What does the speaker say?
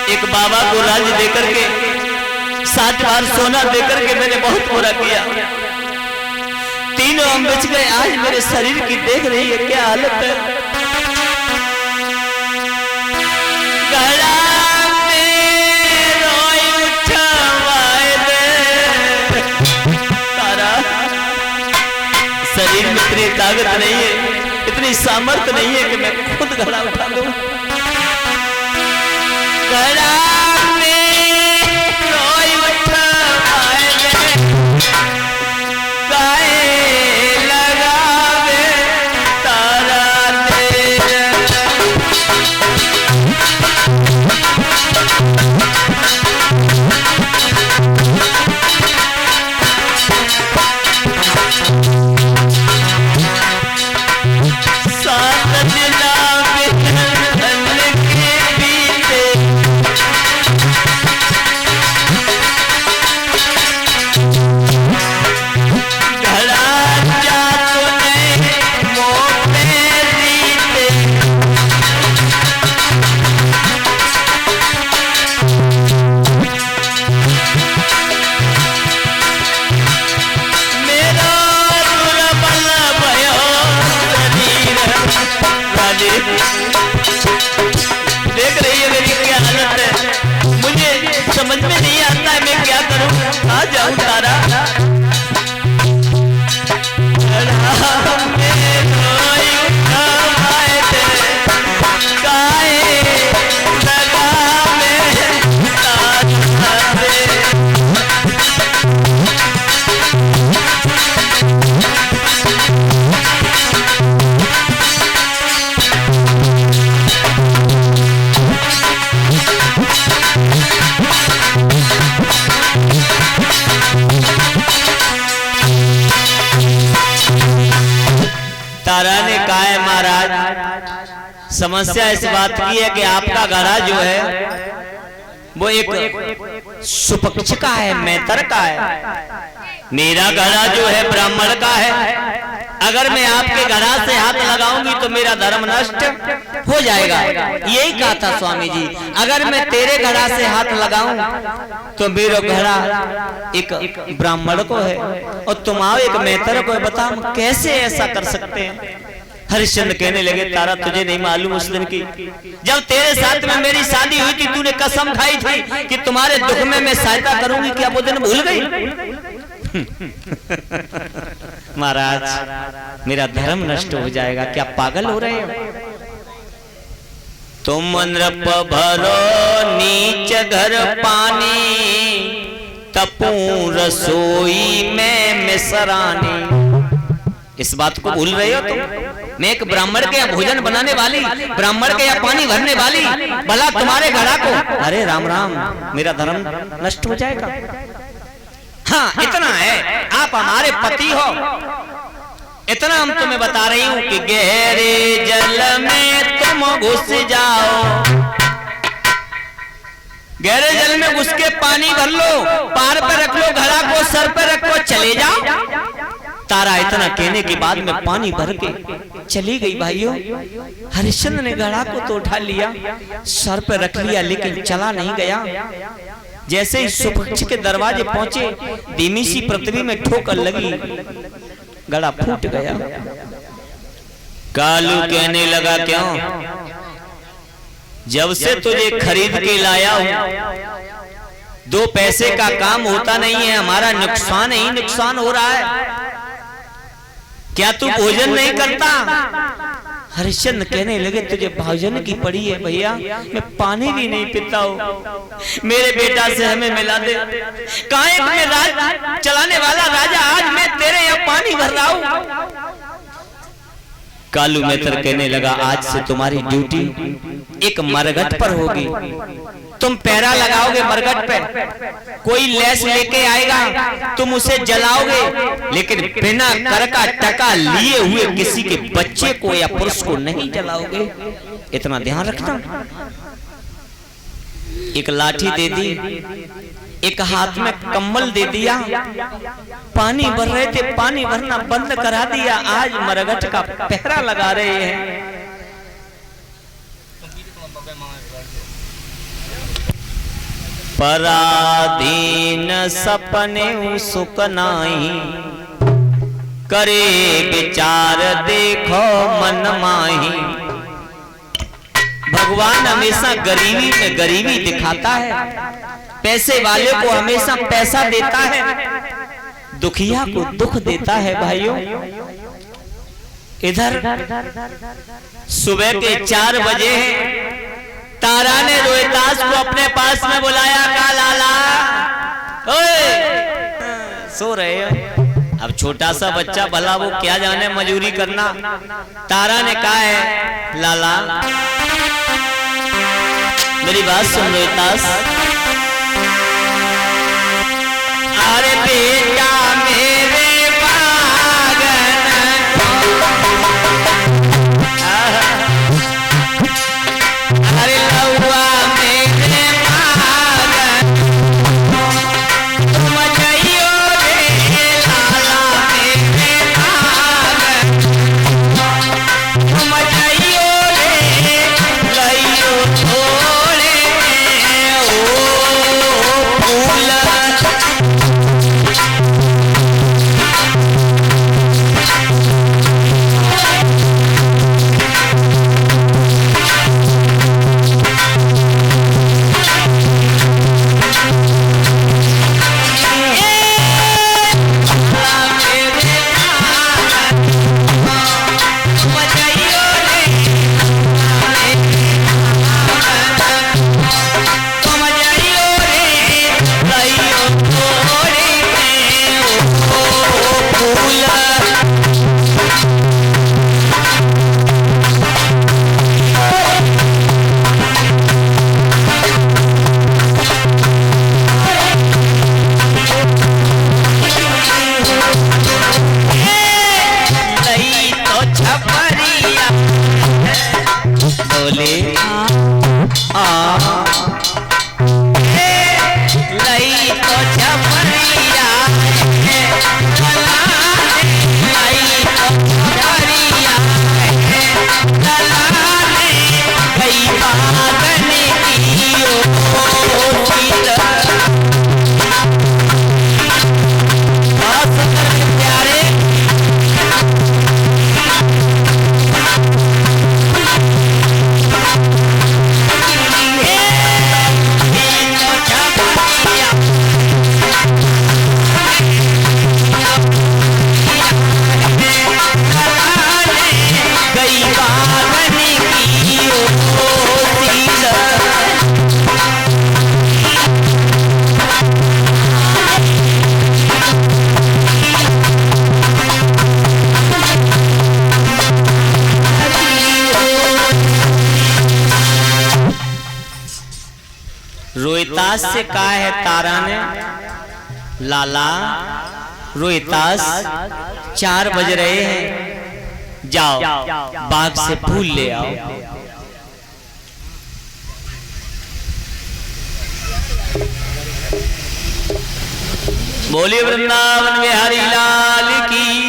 एक बाबा को राज्य देकर के 7 बार सोना देकर के मैंने बहुत बुरा किया। तीनों हम बच गए। आज मेरे शरीर की देख रही है क्या हालत है। शरीर में इतनी ताकत नहीं है, इतनी सामर्थ्य नहीं है कि मैं खुद घड़ा उठा लूं। घड़ा में रोई उठाए गाए लगावे तारा देख रही है मेरी क्या हालत है। मुझे समझ में नहीं आता है मैं क्या करूं। आ जाऊं तारा। तारा ने कहा है महाराज, समस्या इस बात की है कि आपका घड़ा जो है वो एक सुपक्ष का है, मैतर का है। मेरा घड़ा जो है ब्राह्मण का है। अगर मैं आपके घड़ा से हाथ लगाऊंगी तो मेरा धर्म नष्ट हो जाएगा। यही कहा था स्वामी जी। अगर मैं तेरे घड़ा से हाथ लगाऊं तो मेरा घड़ा एक ब्राह्मण को है और तुम आओ एक मैतर को है। बताओ कैसे ऐसा कर सकते हैं। हरिश्चंद्र कहने लगे तारा तुझे नहीं मालूम उस दिन की जब तेरे साथ में मेरी शादी हुई थी, तूने कसम खाई थी कि तुम्हारे दुख में मैं सहायता करूंगी। क्या वो दिन भूल गई? महाराज मेरा धर्म नष्ट हो जाएगा। क्या पागल हो रहे हो? तुम नृप भरो नीच घर पानी, तपू रसोई में मिसरानी। इस बात को भूल रहे हो तुम? मैं एक ब्राह्मण के यहाँ भोजन बनाने वाली, ब्राह्मण के यहाँ पानी भरने वाली, भला तुम्हारे घड़ा को। अरे राम राम, मेरा धर्म नष्ट हो जाएगा। हाँ इतना है, आप हमारे पति हो, इतना हम तुम्हें बता रही हूं कि गहरे जल में तुम घुस जाओ। गहरे जल में घुस के पानी भर लो, पार पे रख लो घड़ा को, सर पे रखो, चले जाओ। तारा इतना कहने के बाद में पानी भर के चली गई। भाइयों हरिश्चंद्र ने घड़ा को तो उठा लिया, सर पे रख लिया, लेकिन चला नहीं गया। जैसे ही सुपक्ष के दरवाजे पहुंचे, धीमी सी पृथ्वी में ठोकर लगी, घड़ा फूट गया। कालू कहने लगा क्यों? जब से तुझे खरीद के लाया हूं, 2 पैसे का काम होता नहीं है, हमारा नुकसान ही नुकसान हो रहा है। क्या तू भोजन नहीं करता? हरिश्चंद्र कहने लगे तुझे भोजन की पड़ी है भैया, मैं पानी भी नहीं पीता हूँ, मेरे बेटा से हमें मिला दे। काहे में राज चलाने वाला राजा, आज मैं तेरे यहाँ पानी भर रहा हूँ। कालू मैतर कहने लगा आज से तुम्हारी ड्यूटी एक मरघट पर होगी। तुम पहरा लगाओगे मरघट पे, कोई लेस लेके आएगा, तुम उसे जलाओगे, लेकिन बिना कर का टका लिए हुए किसी के बच्चे को या पुरुष को नहीं जलाओगे। इतना ध्यान रखना। एक लाठी दे दी, एक हाथ में कम्बल दे दिया, पानी भर रहे थे, पानी भरना बंद करा दिया, आज मरघट का पहरा लगा रहे हैं। पराधीन सपने सुख नाही, करे विचार देखो मन माही। भगवान हमेशा गरीबी में गरीबी दिखाता है, पैसे वाले को हमेशा पैसा देता है, दुखिया को दुख देता है। भाइयों, इधर सुबह के 4 बजे तारा ने रोहितास को अपने पास में बुलाया। का लाला, ओए सो रहे हो? अब छोटा सा बच्चा भला वो क्या जाने मजूरी करना। तारा ने कहा है, लाला मेरी बात सुन रोहितास। अरे बेटा मेरे बागन अरे लौआ मेरे बागन तुम जइयो रे लाला मेरे बागन तुम जइयो रे लइयो थोड़े ओ फूल। रोहितास से कहा है तारा ने, लाला रोहितास 4 बज रहे हैं, जाओ बाग से फूल ले आओ। बोलिए वृंदावन बिहारी लाल की।